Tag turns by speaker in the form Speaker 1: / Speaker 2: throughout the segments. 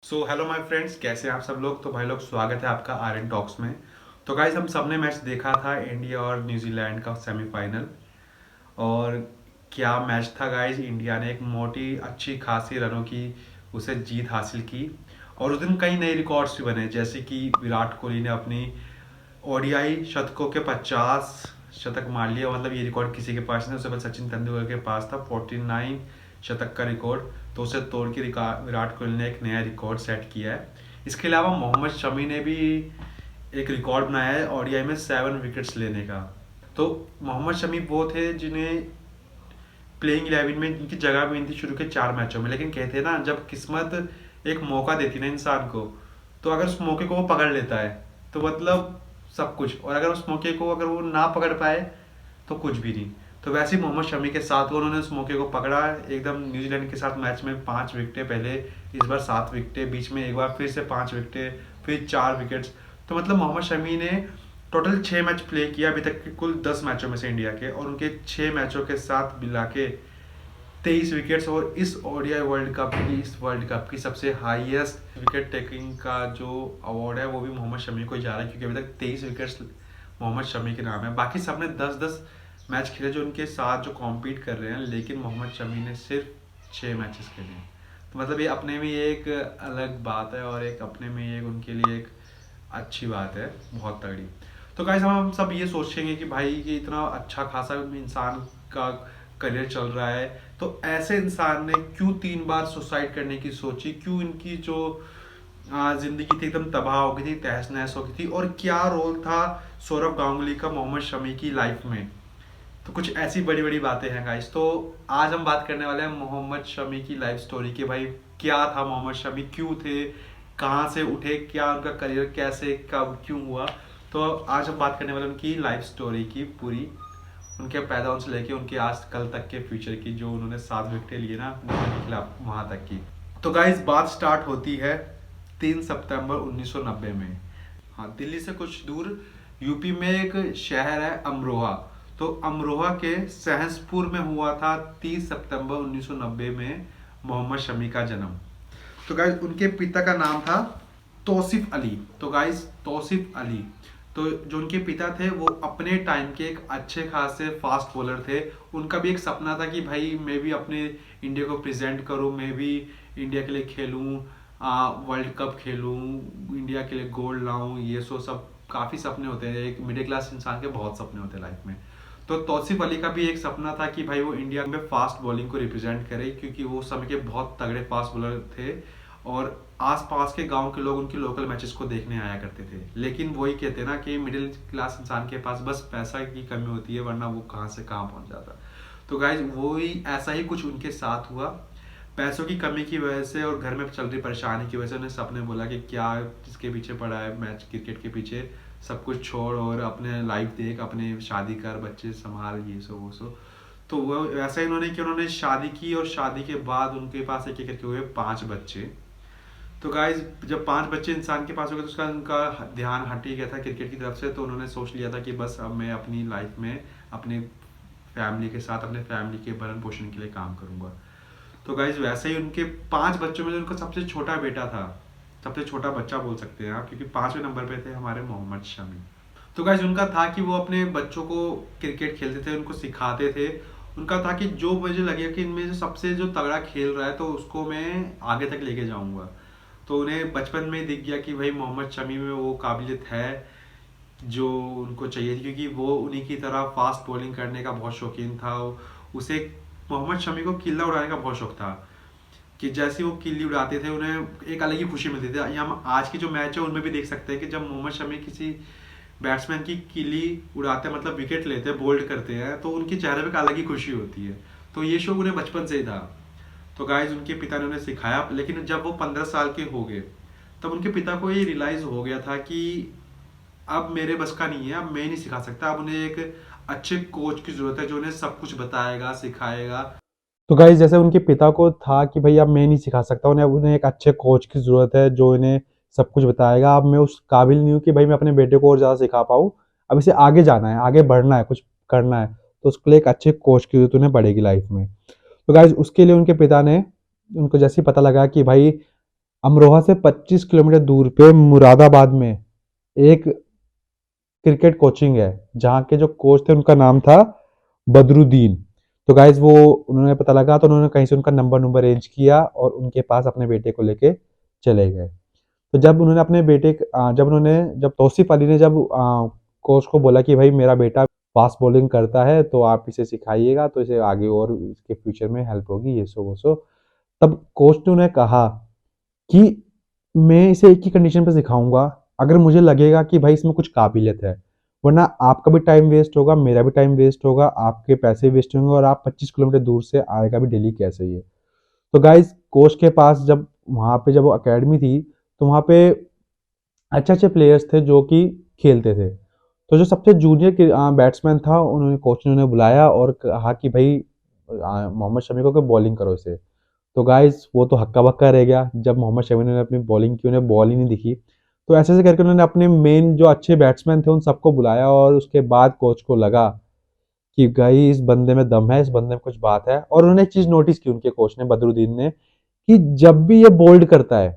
Speaker 1: So hello my friends, कैसे हैं आप सब लोग। तो भाई लोग, स्वागत है आपका आर एन टॉक्स में। तो गाइज, हम सबने मैच देखा था इंडिया और न्यूजीलैंड का सेमीफाइनल। और क्या मैच था गाइज। इंडिया ने एक मोटी अच्छी खासी रनों की उसे जीत हासिल की। और उस दिन कई नए रिकॉर्ड्स भी बने, जैसे कि विराट कोहली ने अपनी ओडीआई शतकों के 50 शतक मार लिए। मतलब ये रिकॉर्ड किसी के पास नहीं, उससे पहले सचिन तेंदुलकर के पास था 49 शतक का रिकॉर्ड। तो उसे तोड़ के विराट कोहली ने एक नया रिकॉर्ड सेट किया है। इसके अलावा मोहम्मद शमी ने भी एक रिकॉर्ड बनाया है ओडीआई में 7 विकेट्स लेने का। तो मोहम्मद शमी वो थे जिन्हें प्लेइंग 11 में इनकी जगह भी नहीं थी शुरू के 4 मैचों में। लेकिन कहते हैं ना, जब किस्मत एक मौका देती ना इंसान को, तो अगर उस मौके को वो पकड़ लेता है तो मतलब सब कुछ। और अगर उस मौके को अगर वो ना पकड़ पाए तो कुछ भी नहीं। तो वैसे ही मोहम्मद शमी के साथ उन्होंने उस मौके को पकड़ा एकदम। न्यूजीलैंड के साथ मैच में 5 विकेटें, पहले इस बार 7 विकेटें, बीच में एक बार फिर से 5 विकेटें, फिर 4 विकेट्स। तो मतलब मोहम्मद शमी ने टोटल 6 मैच प्ले किया अभी तक के कुल 10 मैचों में से इंडिया के, और उनके 6 मैचों के साथ मिला के 23 विकेट्स। और इस ओडीआई वर्ल्ड कप की, इस वर्ल्ड कप की सबसे हाईएस्ट विकेट टेकिंग का जो अवार्ड है वो भी मोहम्मद शमी को ही जा रहा है, क्योंकि अभी तक 23 विकेट्स मोहम्मद शमी के नाम है। बाकी सबने 10-10 मैच खेले जो उनके साथ जो कॉम्पीट कर रहे हैं, लेकिन मोहम्मद शमी ने सिर्फ 6 मैचेस खेले हैं। तो मतलब ये अपने में एक अलग बात है, और एक अपने में एक उनके लिए एक अच्छी बात है, बहुत तगड़ी। तो गाइस, हम सब ये सोचेंगे कि भाई ये इतना अच्छा खासा इंसान का करियर चल रहा है, तो ऐसे इंसान ने क्यों 3 बार सुसाइड करने की सोची, क्यों इनकी जो जिंदगी थी एकदम तबाह हो गई थी, तहस नहस हो गई थी, और क्या रोल था सौरव गांगुली का मोहम्मद शमी की लाइफ में। तो कुछ ऐसी बड़ी बड़ी बातें हैं गाइस। तो आज हम बात करने वाले हैं मोहम्मद शमी की लाइफ स्टोरी की। भाई क्या था मोहम्मद शमी, क्यों थे, कहाँ से उठे, क्या उनका करियर कैसे कब क्यों हुआ। तो आज हम बात करने वाले उनकी लाइफ स्टोरी की पूरी, उनके पैदा होने से लेके उनके आज कल तक के फ्यूचर की, जो उन्होंने 7 विकेटें लिए ना न्यूजीलैंड के खिलाफ, वहां तक की। तो गाइस, बात स्टार्ट होती है 3 सितंबर 1990 में। हाँ, दिल्ली से कुछ दूर यूपी में एक शहर है अमरोहा। तो अमरोहा के सहसपुर में हुआ था 30 सितंबर 1990 में मोहम्मद शमी का जन्म। तो गाइस, उनके पिता का नाम था तौसिफ अली। तो गाइस, तौसिफ अली, तो जो उनके पिता थे वो अपने टाइम के एक अच्छे खासे फास्ट बॉलर थे। उनका भी एक सपना था कि भाई मैं भी अपने इंडिया को प्रेजेंट करूं, मैं भी इंडिया के लिए खेलूं, वर्ल्ड कप खेलूं, इंडिया के लिए गोल्ड लाऊं। ये सब काफ़ी सपने होते हैं, एक मिडिल क्लास इंसान के बहुत सपने होते हैं लाइफ में। तो तौसिफ अली का भी एक सपना था कि भाई वो इंडिया में फास्ट बॉलिंग को रिप्रेजेंट करे, क्योंकि वो उस समय के बहुत तगड़े फास्ट बॉलर थे। और आसपास के गांव के लोग उनकी लोकल मैचेस को देखने आया करते थे। लेकिन वही कहते हैं ना कि मिडिल क्लास इंसान के पास बस पैसा की कमी होती है, वरना वो कहाँ से कहाँ पहुंच जाता। तो गाइज, वही ऐसा ही कुछ उनके साथ हुआ। पैसों की कमी की वजह से और घर में चल रही परेशानी की वजह से उन्हें सबने बोला कि क्या किसके पीछे पड़ा है, मैच क्रिकेट के पीछे, सब कुछ छोड़ और अपने लाइफ देख, अपने शादी कर, बच्चे संभाल, ये सो वो सो। तो वो ऐसा ही उन्होंने कि उन्होंने शादी की, और शादी के बाद उनके पास एक एक करके हुए 5 बच्चे। तो गाइज, जब 5 बच्चे इंसान के पास हो गए तो उसका उनका ध्यान हट ही गया था क्रिकेट की तरफ से। तो उन्होंने सोच लिया था कि बस अब मैं अपनी लाइफ में अपनी फैमिली के साथ अपने फैमिली के भरण पोषण के लिए काम करूंगा। तो गाइज, वैसे ही उनके 5 बच्चों में जो उनका सबसे छोटा बेटा था, सबसे छोटा बच्चा बोल सकते हैं आप, क्योंकि 5वें नंबर पे थे हमारे मोहम्मद शमी। तो गाइज, उनका था कि वो अपने बच्चों को क्रिकेट खेलते थे, उनको सिखाते थे। उनका था कि जो मुझे लगे कि इनमें से सबसे जो तगड़ा खेल रहा है तो उसको मैं आगे तक लेके जाऊंगा। तो उन्हें बचपन में ही दिख गया कि भाई मोहम्मद शमी में वो काबिलियत है जो उनको चाहिए थी, क्योंकि वो उन्हीं की तरह फास्ट बॉलिंग करने का बहुत शौकीन था। उसे, मोहम्मद शमी को किल्ला उड़ाने का बहुत शौक था, कि जैसे वो किल्ली उड़ाते थे उन्हें एक अलग ही खुशी मिलती थी। या हम आज की जो मैच है उनमें भी देख सकते हैं कि जब मोहम्मद शमी किसी बैट्समैन की किल्ली उड़ाते हैं, मतलब विकेट लेते हैं, बोल्ड करते हैं, तो उनके चेहरे पे एक अलग ही खुशी होती है। तो ये शौक उन्हें बचपन से ही था। तो गाइज, उनके पिता ने उन्हें सिखाया। लेकिन जब वो 15 साल के हो गए तब उनके पिता को ये रियलाइज हो गया था कि अब मेरे बस का नहीं है, अब मैं नहीं सिखा सकता, अब उन्हें एक अच्छे कोच की जरूरत है जो उन्हें सब कुछ बताएगा, सिखाएगा। तो गाइज, जैसे उनके पिता को था कि भाई अब मैं नहीं सिखा सकता, उन्हें उन्हें एक अच्छे कोच की ज़रूरत है जो इन्हें सब कुछ बताएगा। अब मैं उस काबिल नहीं हूँ कि भाई मैं अपने बेटे को और ज़्यादा सिखा पाऊँ। अब इसे आगे जाना है, आगे बढ़ना है, कुछ करना है, तो उसके लिए एक अच्छे कोच की ज़रूरत उन्हें पड़ेगी लाइफ में। तो गाइज, उसके लिए उनके पिता ने, उनको जैसे ही पता लगा कि भाई अमरोहा से 25 किलोमीटर दूर पे मुरादाबाद में एक क्रिकेट कोचिंग है, जहाँ के जो कोच थे उनका नाम था बदरुद्दीन। तो गाइज वो उन्होंने पता लगा तो उन्होंने कहीं से उनका नंबर नंबर अरेंज किया और उनके पास अपने बेटे को लेके चले गए। तो जब उन्होंने अपने बेटे जब तौसीफ अली ने जब कोच को बोला कि भाई मेरा बेटा फास्ट बॉलिंग करता है तो आप इसे सिखाइएगा तो इसे आगे और इसके फ्यूचर में हेल्प होगी, ये सो वो सो। तब कोच ने उन्हें कहा कि मैं इसे एक ही कंडीशन पे सिखाऊंगा, अगर मुझे लगेगा कि भाई इसमें कुछ काबिलियत है, वरना आपका भी टाइम वेस्ट होगा, मेरा भी टाइम वेस्ट होगा, आपके पैसे वेस्ट होंगे और आप 25 किलोमीटर दूर से आएगा भी डेली कैसे ये। तो गाइज कोच के पास जब वहाँ पे जब वो अकेडमी थी तो वहाँ पे अच्छे अच्छे प्लेयर्स थे जो कि खेलते थे। तो जो सबसे जूनियर बैट्समैन था उन्होंने कोच ने उन्हें बुलाया और कहा कि भाई मोहम्मद शमी को बॉलिंग करो इसे। तो गाइस वो तो हक्का बक्का रह गया, जब मोहम्मद शमी ने अपनी बॉलिंग की उन्हें बॉल ही नहीं दिखी। तो ऐसे ऐसे करके उन्होंने अपने मेन जो अच्छे बैट्समैन थे उन सबको बुलाया और उसके बाद कोच को लगा कि भाई इस बंदे में दम है, इस बंदे में कुछ बात है। और उन्होंने एक चीज नोटिस की, उनके कोच ने बदरुद्दीन ने, कि जब भी ये बोल्ड करता है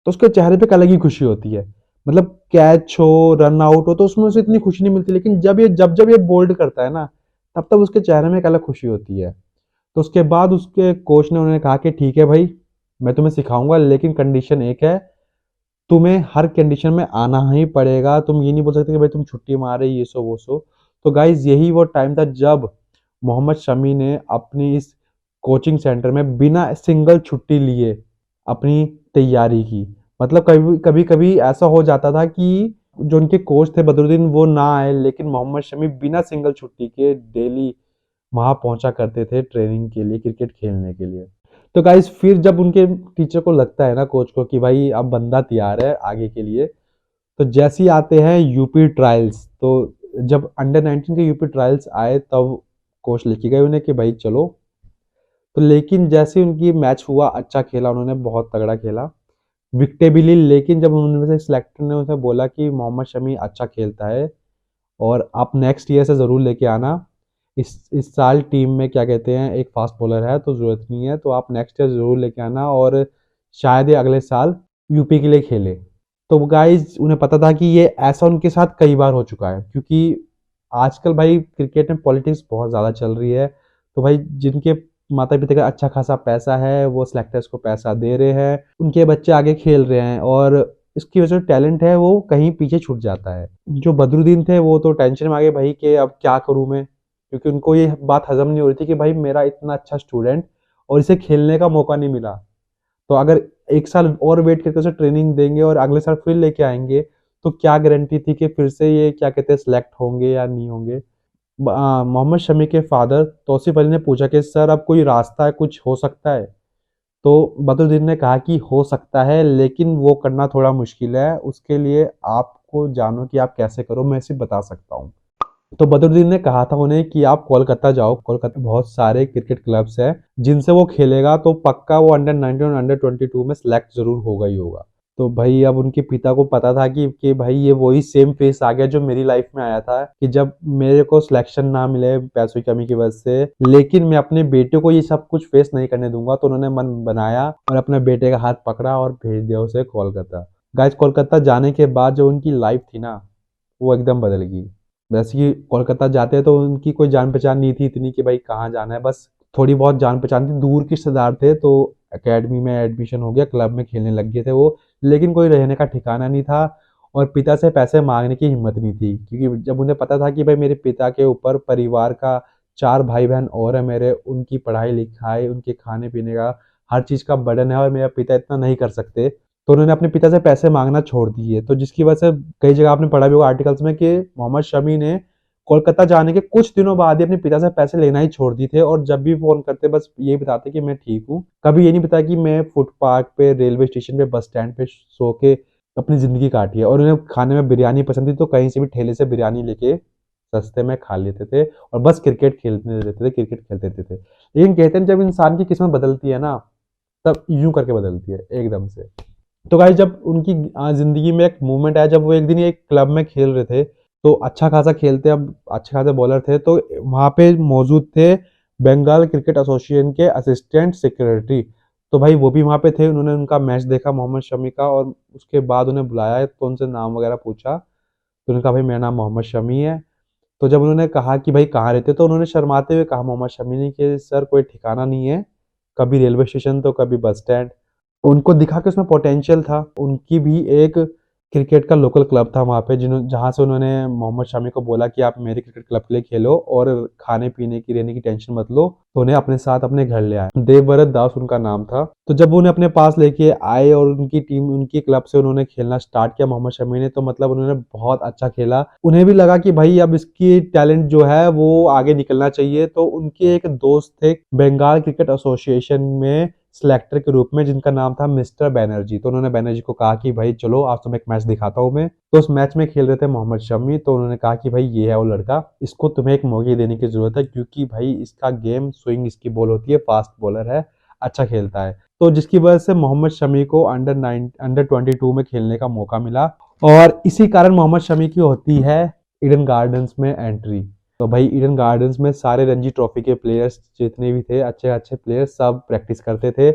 Speaker 1: तो उसके चेहरे पे एक अलग ही खुशी होती है। मतलब कैच हो, रन आउट हो तो उसमें उसे इतनी खुशी नहीं मिलती, लेकिन जब जब ये बोल्ड करता है ना, तब तब उसके चेहरे में एक अलग खुशी होती है। तो उसके बाद उसके कोच ने उन्हें कहा कि ठीक है भाई, मैं तुम्हें सिखाऊंगा, लेकिन कंडीशन एक है, तुम्हें हर कंडीशन में आना ही पड़ेगा, तुम ये नहीं बोल सकते कि भाई तुम छुट्टी मारे ये सो वो सो। तो गाइज यही वो टाइम था जब मोहम्मद शमी ने अपनी इस कोचिंग सेंटर में बिना सिंगल छुट्टी लिए अपनी तैयारी की। मतलब कभी कभी कभी ऐसा हो जाता था कि जो उनके कोच थे बदरुद्दीन वो ना आए, लेकिन मोहम्मद शमी बिना सिंगल छुट्टी के डेली वहां पहुंचा करते थे ट्रेनिंग के लिए, क्रिकेट खेलने के लिए। तो गाइस फिर जब उनके टीचर को लगता है ना, कोच को, कि भाई अब बंदा तैयार है आगे के लिए, तो जैसे ही आते हैं यूपी ट्रायल्स, तो जब अंडर 19 के यूपी ट्रायल्स आए तब कोच लेके गए उन्हें कि भाई चलो। तो लेकिन जैसे ही उनकी मैच हुआ, अच्छा खेला उन्होंने, बहुत तगड़ा खेला, विकेटें भी ली। लेकिन जब उनमें से सिलेक्टर ने उसे बोला कि मोहम्मद शमी अच्छा खेलता है और आप नेक्स्ट ईयर से ज़रूर लेके आना, इस साल टीम में क्या कहते हैं एक फास्ट बॉलर है तो ज़रूरत नहीं है, तो आप नेक्स्ट ईयर ज़रूर लेके आना और शायद ये अगले साल यूपी के लिए खेले। तो गाइज उन्हें पता था कि ये ऐसा उनके साथ कई बार हो चुका है, क्योंकि आजकल भाई क्रिकेट में पॉलिटिक्स बहुत ज़्यादा चल रही है। तो भाई जिनके माता पिता का अच्छा खासा पैसा है वो सिलेक्टर्स को पैसा दे रहे हैं, उनके बच्चे आगे खेल रहे हैं, और इसकी वजह से टैलेंट है वो कहीं पीछे छूट जाता है। जो बदरुद्दीन थे वो तो टेंशन में आ गए भाई कि अब क्या करूं मैं, क्योंकि उनको ये बात हजम नहीं हो रही थी कि भाई मेरा इतना अच्छा स्टूडेंट और इसे खेलने का मौका नहीं मिला, तो अगर एक साल और वेट करके उसे ट्रेनिंग देंगे और अगले साल फिर लेके आएंगे तो क्या गारंटी थी कि फिर से ये क्या कहते हैं सिलेक्ट होंगे या नहीं होंगे। मोहम्मद शमी के फादर तौसीफ अली ने पूछा कि सर अब कोई रास्ता है, कुछ हो सकता है। तो बदरुद्दीन ने कहा कि हो सकता है, लेकिन वो करना थोड़ा मुश्किल है, उसके लिए आपको जानो कि आप कैसे करो, मैं सिर्फ बता सकता हूँ। तो बदरुद्दीन ने कहा था उन्हें कि आप कोलकाता जाओ, कोलकाता में बहुत सारे क्रिकेट क्लब्स हैं जिनसे वो खेलेगा तो पक्का वो अंडर 19 और अंडर 22 में सिलेक्ट जरूर होगा ही होगा। तो भाई अब उनके पिता को पता था कि भाई ये वही सेम फेस आ गया जो मेरी लाइफ में आया था, कि जब मेरे को सिलेक्शन ना मिले पैसों की कमी की वजह से, लेकिन मैं अपने बेटे को ये सब कुछ फेस नहीं करने दूंगा। तो उन्होंने मन बनाया और अपने बेटे का हाथ पकड़ा और भेज दिया उसे कोलकाता। गाइस कोलकाता जाने के बाद जो उनकी लाइफ थी ना, वो एकदम बदल गई। वैसे कि कोलकाता जाते हैं तो उनकी कोई जान पहचान नहीं थी इतनी कि भाई कहाँ जाना है, बस थोड़ी बहुत जान पहचान थी, दूर के रिश्तेदार थे तो एकेडमी में एडमिशन हो गया, क्लब में खेलने लग गए थे वो, लेकिन कोई रहने का ठिकाना नहीं था और पिता से पैसे मांगने की हिम्मत नहीं थी, क्योंकि जब उन्हें पता था कि भाई मेरे पिता के ऊपर परिवार का 4 भाई बहन और है मेरे, उनकी पढ़ाई लिखाई, उनके खाने पीने का हर चीज़ का बर्डन है और मेरा पिता इतना नहीं कर सकते, तो उन्होंने अपने पिता से पैसे मांगना छोड़ दिए। तो जिसकी वजह से कई जगह आपने पढ़ा भी होगा आर्टिकल्स में कि मोहम्मद शमी ने कोलकाता जाने के कुछ दिनों बाद ही अपने पिता से पैसे लेना ही छोड़ दिए थे, और जब भी फोन करते बस यही बताते कि मैं ठीक हूँ। कभी ये नहीं बताया कि मैं फुटपाथ पे, रेलवे स्टेशन पे, बस स्टैंड पे सो के अपनी जिंदगी काटी है। और उन्हें खाने में बिरयानी पसंद थी तो कहीं से भी ठेले से बिरयानी लेके सस्ते में खा लेते थे और बस क्रिकेट खेलते रहते थे, क्रिकेट खेलते रहते थे। लेकिन कहते हैं जब इंसान की किस्मत बदलती है ना, तब यूं करके बदलती है एकदम से। तो गाइस जब उनकी जिंदगी में एक मूवमेंट आया, जब वो एक दिन एक क्लब में खेल रहे थे, तो अच्छा खासा खेलते, अब अच्छे खासे बॉलर थे, तो वहां पे मौजूद थे बंगाल क्रिकेट एसोसिएशन के असिस्टेंट सेक्रेटरी। तो भाई वो भी वहाँ पे थे, उन्होंने उनका मैच देखा मोहम्मद शमी का, और उसके बाद उन्हें बुलाया तो उनसे नाम वगैरह पूछा। तो उन्होंने कहा भाई मेरा नाम मोहम्मद शमी है। तो जब उन्होंने कहा कि भाई कहाँ रहते हो, तो उन्होंने शर्माते हुए कहा मोहम्मद शमी ने कि सर कोई ठिकाना नहीं है, कभी रेलवे स्टेशन तो कभी बस स्टैंड। उनको दिखा कि उसमें पोटेंशियल था। उनकी भी एक क्रिकेट का लोकल क्लब था वहाँ पे, जहाँ से उन्होंने मोहम्मद शमी को बोला कि आप मेरे क्रिकेट क्लब के लिए खेलो और खाने पीने की रहने की टेंशन मत लो। तो उन्हें अपने साथ अपने घर ले आए, देवव्रत दास उनका नाम था। तो जब वो उन्हें अपने पास लेके आए और उनकी टीम उनकी क्लब से उन्होंने खेलना स्टार्ट किया मोहम्मद शमी ने, तो मतलब उन्होंने बहुत अच्छा खेला। उन्हें भी लगा कि भाई अब इसकी टैलेंट जो है वो आगे निकलना चाहिए। तो उनके एक दोस्त थे बंगाल क्रिकेट एसोसिएशन में सिलेक्टर के रूप में, जिनका नाम था मिस्टर बैनर्जी। तो उन्होंने बैनर्जी को कहा कि भाई चलो आज तुम्हें एक मैच दिखाता हूँ मैं। तो उस मैच में खेल रहे थे मोहम्मद शमी। तो उन्होंने कहा कि भाई ये है वो लड़का, इसको तुम्हें एक मौके देने की जरूरत है, क्योंकि भाई इसका गेम स्विंग इसकी बॉल होती है, फास्ट बॉलर है, अच्छा खेलता है। तो जिसकी वजह से मोहम्मद शमी को अंडर 22 में खेलने का मौका मिला, और इसी कारण मोहम्मद शमी की होती है ईडन गार्डन्स में एंट्री। तो भाई ईडन गार्डन्स में सारे रणजी ट्रॉफी के प्लेयर्स जितने भी थे, अच्छे अच्छे प्लेयर्स, सब प्रैक्टिस करते थे।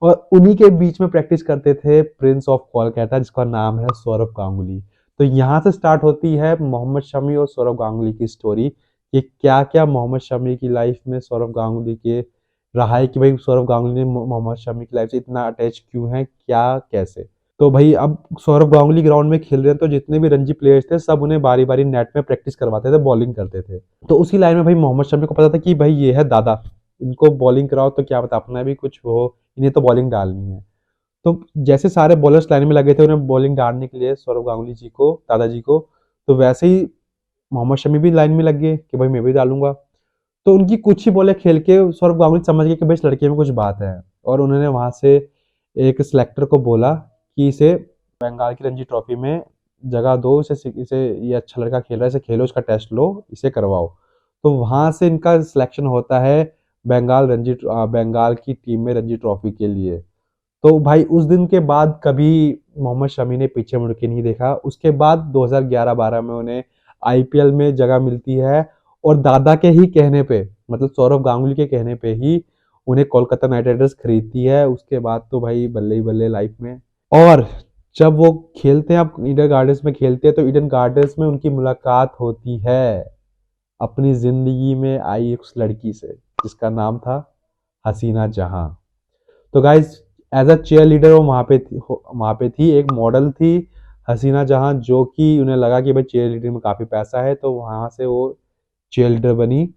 Speaker 1: और उन्हीं के बीच में प्रैक्टिस करते थे प्रिंस ऑफ कोलकाता, जिसका नाम है सौरव गांगुली। तो यहाँ से स्टार्ट होती है मोहम्मद शमी और सौरव गांगुली की स्टोरी, कि क्या क्या मोहम्मद शमी की लाइफ में सौरव गांगुली के रहा है, कि भाई सौरव गांगुली ने मोहम्मद शमी की लाइफ से इतना अटैच क्यों है, क्या कैसे। तो भाई अब सौरव गांगुली ग्राउंड में खेल रहे हैं, तो जितने भी रणजी प्लेयर्स थे सब उन्हें बारी बारी नेट में प्रैक्टिस करवाते थे, बॉलिंग करते थे। तो उसी लाइन में भाई मोहम्मद शमी को पता था कि भाई ये है दादा, इनको बॉलिंग कराओ तो क्या पता अपना भी कुछ हो, इन्हें तो बॉलिंग डालनी है। तो जैसे सारे बॉलर्स लाइन में लगे थे उन्हें बॉलिंग डालने के लिए सौरव गांगुली जी को, दादाजी को, तो वैसे ही मोहम्मद शमी भी लाइन में लग गए कि भाई मैं भी डालूंगा। तो उनकी कुछ ही बॉलें खेल के सौरव गांगुली समझ गए कि भाई इस लड़के में कुछ बात है, और उन्होंने वहां से एक सिलेक्टर को बोला कि इसे बंगाल की रणजी ट्रॉफी में जगह दो, इसे ये अच्छा लड़का खेल रहा है, इसे खेलो, इसका टेस्ट लो, इसे करवाओ। तो वहां से इनका सिलेक्शन होता है बंगाल की टीम में रणजी ट्रॉफी के लिए। तो भाई उस दिन के बाद कभी मोहम्मद शमी ने पीछे मुड़ के नहीं देखा। उसके बाद 2011-12 में उन्हें आईपीएल में जगह मिलती है, और दादा के ही कहने पे, मतलब सौरव गांगुली के कहने पे ही उन्हें कोलकाता नाइट राइडर्स खरीदती है। उसके बाद तो भाई बल्ले ही बल्ले लाइफ में। और जब वो खेलते हैं, अब ईडन गार्डन्स में खेलते हैं, तो ईडन गार्डन्स में उनकी मुलाकात होती है अपनी जिंदगी में आई उस लड़की से, जिसका नाम था हसीना जहां। तो guys as a chair leader वो वहाँ पे थी, एक मॉडल थी हसीना जहां, जो कि उन्हें लगा कि भाई चेयर लीडर में काफ़ी पैसा है, तो वहाँ से वो चेयर लीडर बनी।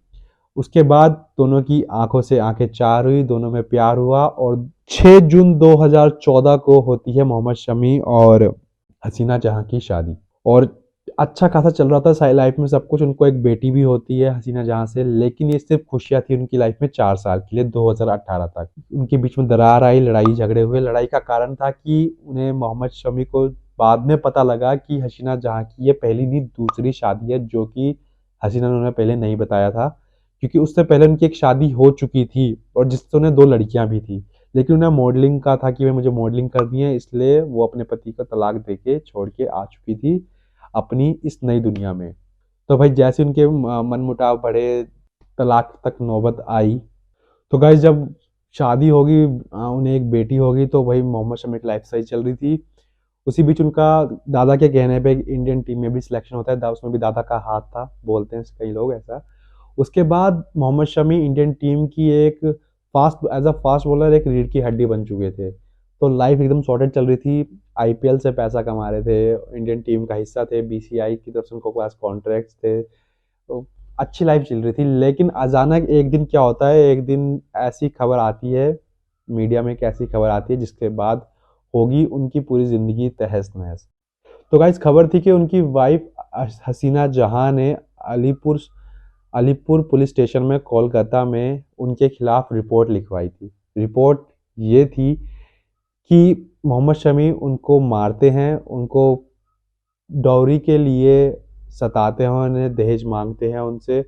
Speaker 1: उसके बाद दोनों की आंखों से आंखें चार हुई, दोनों में प्यार हुआ, और 6 जून 2014 को होती है मोहम्मद शमी और हसीना जहां की शादी। और अच्छा खासा चल रहा था लाइफ में सब कुछ। उनको एक बेटी भी होती है हसीना जहां से, लेकिन ये सिर्फ खुशियां थी उनकी लाइफ में 4 साल के लिए, 2018 तक। उनके बीच में दरार आई, लड़ाई झगड़े हुए। लड़ाई का कारण था कि उन्हें मोहम्मद शमी को बाद में पता लगा कि हसीना जहां की ये पहली नहीं दूसरी शादी है, जो कि हसीना ने उन्हें पहले नहीं बताया था, क्योंकि उससे पहले उनकी एक शादी हो चुकी थी और जिससे उन्हें 2 लड़कियां भी थी। लेकिन उन्हें मॉडलिंग का था कि भाई मुझे मॉडलिंग करनी है, इसलिए वो अपने पति को तलाक देके छोड़ के आ चुकी थी अपनी इस नई दुनिया में। तो भाई जैसे उनके मनमुटाव बढ़े, तलाक तक नौबत आई। तो गाइस जब शादी होगी, उन्हें एक बेटी होगी, तो भाई मोहम्मद शमी की लाइफ सही चल रही थी। उसी बीच उनका दादा के कहने पे इंडियन टीम में भी सिलेक्शन होता है, उसमें भी दादा का हाथ था, बोलते हैं कई लोग ऐसा। उसके बाद मोहम्मद शमी इंडियन टीम की एक एज अ फास्ट बॉलर एक रीढ़ की हड्डी बन चुके थे। तो लाइफ एकदम सॉर्टेड चल रही थी। आईपीएल से पैसा कमा रहे थे, इंडियन टीम का हिस्सा थे, बीसीआई की तरफ से उनको पास कॉन्ट्रैक्ट्स थे, तो अच्छी लाइफ चल रही थी। लेकिन अचानक एक दिन क्या होता है, एक दिन ऐसी खबर आती है मीडिया में, एक ऐसी खबर आती है जिसके बाद होगी उनकी पूरी जिंदगी तहस नहस। तो गाइस खबर थी कि उनकी वाइफ हसीना जहां ने अलीपुर अलीपुर पुलिस स्टेशन में कोलकाता में उनके खिलाफ रिपोर्ट लिखवाई थी। रिपोर्ट ये थी कि मोहम्मद शमी उनको मारते हैं, उनको डॉवरी के लिए सताते हैं, उन्हें दहेज मांगते हैं उनसे।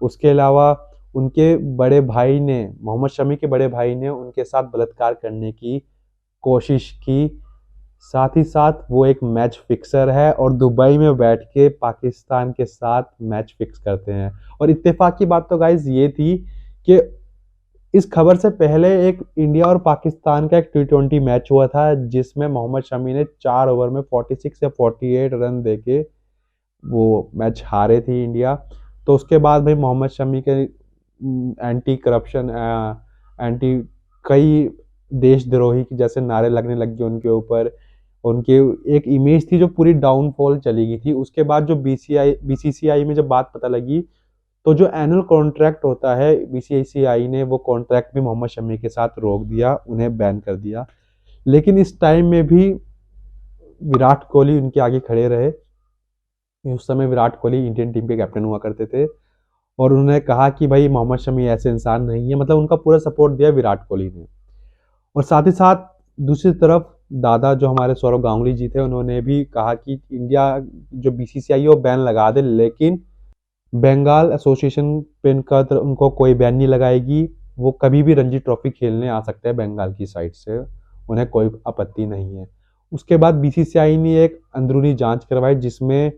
Speaker 1: उसके अलावा उनके बड़े भाई ने, मोहम्मद शमी के बड़े भाई ने उनके साथ बलात्कार करने की कोशिश की। साथ ही साथ वो एक मैच फिक्सर है और दुबई में बैठ के पाकिस्तान के साथ मैच फिक्स करते हैं। और इत्तेफाक की बात तो गाइज ये थी कि इस खबर से पहले एक इंडिया और पाकिस्तान का एक T20 मैच हुआ था जिसमें मोहम्मद शमी ने 4 ओवर में 46 या 48 रन देके वो मैच हारे थी इंडिया। तो उसके बाद भाई मोहम्मद शमी के एंटी करप्शन, एंटी कई देशद्रोही की जैसे नारे लगने लग गए उनके ऊपर। उनके एक इमेज थी जो पूरी डाउनफॉल चली गई थी। उसके बाद जो बीसीसीआई में जब बात पता लगी, तो जो एनुअल कॉन्ट्रैक्ट होता है बीसीसीआई ने वो कॉन्ट्रैक्ट भी मोहम्मद शमी के साथ रोक दिया, उन्हें बैन कर दिया। लेकिन इस टाइम में भी विराट कोहली उनके आगे खड़े रहे। उस समय विराट कोहली इंडियन टीम के कैप्टन हुआ करते थे और उन्होंने कहा कि भाई मोहम्मद शमी ऐसे इंसान नहीं है, मतलब उनका पूरा सपोर्ट दिया विराट कोहली ने। और साथ ही साथ दूसरी तरफ दादा जो हमारे सौरव गांगुली जी थे, उन्होंने भी कहा कि इंडिया जो बीसीसीआई है वो बैन लगा दे, लेकिन बंगाल एसोसिएशन पे उनको कोई बैन नहीं लगाएगी। वो कभी भी रणजी ट्रॉफी खेलने आ सकते हैं बंगाल की साइड से, उन्हें कोई आपत्ति नहीं है। उसके बाद बीसीसीआई ने एक अंदरूनी जांच करवाई जिसमें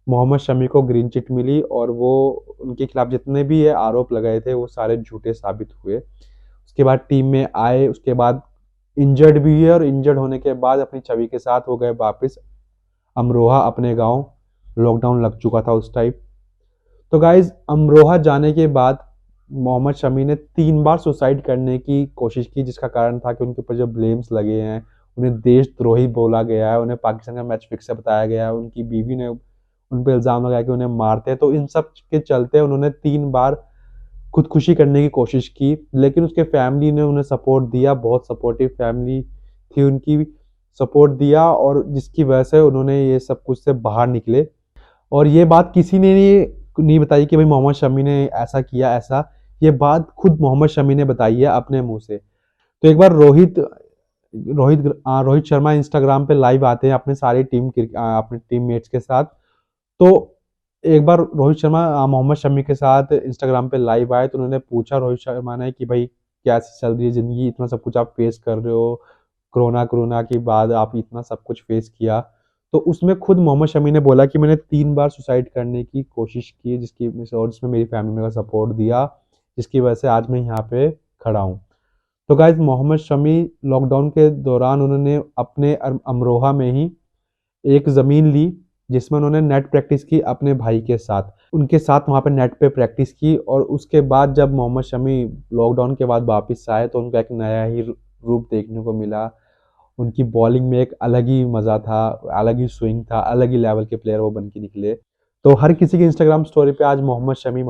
Speaker 1: मोहम्मद शमी को ग्रीन चिट मिली और वो उनके खिलाफ जितने भी ये आरोप लगाए थे वो सारे झूठे साबित हुए। उसके बाद टीम में आए, उसके बाद इंजर्ड भी हुए और इंजर्ड होने के बाद अपनी छवि के साथ वो गए वापस अमरोहा अपने गांव। लॉकडाउन लग चुका था उस टाइम। तो गाइज अमरोहा जाने के बाद मोहम्मद शमी ने 3 बार सुसाइड करने की कोशिश की, जिसका कारण था कि उनके ऊपर जो ब्लेम्स लगे हैं, उन्हें देशद्रोही बोला गया है, उन्हें पाकिस्तान का मैच फिक्स बताया गया है, उनकी बीवी ने उन पर इल्ज़ाम लगाया कि उन्हें मारते हैं। तो इन सब के चलते उन्होंने 3 बार खुदकुशी करने की कोशिश की, लेकिन उसके फैमिली ने उन्हें सपोर्ट दिया, बहुत सपोर्टिव फैमिली थी उनकी, सपोर्ट दिया और जिसकी वजह से उन्होंने ये सब कुछ से बाहर निकले। और ये बात किसी ने नहीं बताई कि भाई मोहम्मद शमी ने ऐसा किया ऐसा, ये बात खुद मोहम्मद शमी ने बताई है अपने मुंह से। तो एक बार रोहित शर्मा इंस्टाग्राम पे लाइव आते हैं अपने सारी अपने टीममेट्स के साथ। तो एक बार रोहित शर्मा मोहम्मद शमी के साथ इंस्टाग्राम पे लाइव आए तो उन्होंने पूछा रोहित शर्मा ने कि भाई कैसी चल रही है जिंदगी, इतना सब कुछ आप फेस कर रहे हो, कोरोना कोरोना के बाद आप इतना सब कुछ फेस किया। तो उसमें खुद मोहम्मद शमी ने बोला कि मैंने 3 बार सुसाइड करने की कोशिश की और जिसमें मेरी फैमिली मेरा सपोर्ट दिया, जिसकी वजह से आज मैं यहाँ पे खड़ा हूँ। तो गाइज मोहम्मद शमी लॉकडाउन के दौरान उन्होंने अपने अमरोहा में ही एक ज़मीन ली जिसमें उन्होंने नेट प्रैक्टिस की अपने भाई के साथ, उनके साथ वहाँ पे नेट पे प्रैक्टिस की। और उसके बाद जब मोहम्मद शमी लॉकडाउन के बाद वापस आए तो उनका एक नया ही रूप देखने को मिला। उनकी बॉलिंग में एक अलग ही मज़ा था, अलग ही स्विंग था, अलग ही लेवल के प्लेयर वो बन के निकले। तो हर किसी की इंस्टाग्राम स्टोरी पे आज मोहम्मद शमी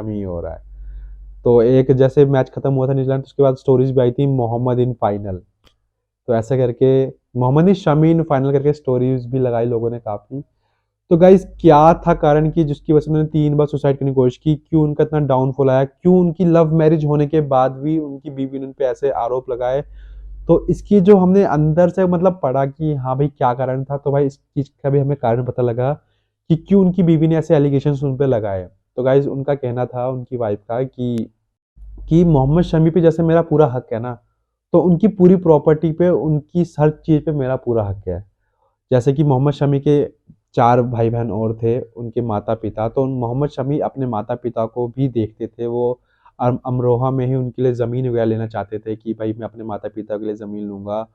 Speaker 1: ही हो रहा है। तो एक जैसे मैच खत्म हुआ था न्यूजीलैंड, तो उसके बाद स्टोरीज भी आई थी मोहम्मद इन फाइनल। तो ऐसे करके मोहम्मद इन शमी इन फाइनल करके स्टोरीज भी लगाई लोगों ने काफ़ी। तो गाइज क्या था कारण कि जिसकी वजह से उन्होंने 3 बार सुसाइड करने की कोशिश की, क्यों उनका इतना डाउनफॉल आया, क्यों उनकी लव मैरिज होने के बाद भी उनकी बीवी ने उन पे ऐसे आरोप लगाए। तो इसकी जो हमने अंदर से मतलब पढ़ा कि हाँ भाई क्या कारण था, तो भाई इस चीज़ का भी हमें कारण पता लगा कि क्यों उनकी बीवी ने ऐसे एलिगेशंस उन पे लगाए। तो गाइज उनका कहना था उनकी वाइफ का कि मोहम्मद शमी पे जैसे मेरा पूरा हक है ना, तो उनकी पूरी प्रॉपर्टी पे, उनकी हर चीज़ पे मेरा पूरा हक है। जैसे कि मोहम्मद शमी के 4 भाई बहन और थे, उनके माता पिता, तो मोहम्मद शमी अपने माता पिता को भी देखते थे। वो अमरोहा में ही उनके लिए ज़मीन वगैरह लेना चाहते थे कि भाई मैं अपने माता पिता के लिए ज़मीन लूँगा,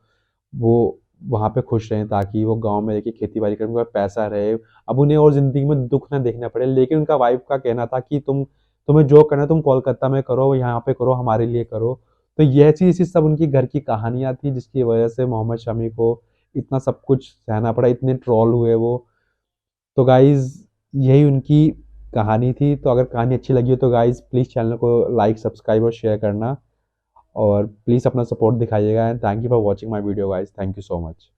Speaker 1: वो वहाँ पे खुश रहें ताकि वो गाँव में रह के खेती बाड़ी करें, उनके पास पैसा रहे, अब उन्हें और ज़िंदगी में दुख ना देखना पड़े। लेकिन उनका वाइफ का कहना था कि तुम्हें जो करना है तुम कोलकाता में करो, यहाँ पे करो, हमारे लिए करो। तो ये चीज़ सब उनकी घर की कहानियाँ थी जिसकी वजह से मोहम्मद शमी को इतना सब कुछ सहना पड़ा, इतने ट्रोल हुए वो। तो गाइज़ यही उनकी कहानी थी। तो अगर कहानी अच्छी लगी हो तो गाइज़ प्लीज़ चैनल को लाइक, सब्सक्राइब और शेयर करना और प्लीज़ अपना सपोर्ट दिखाइएगा। And thank you for watching my video guys, thank you so much.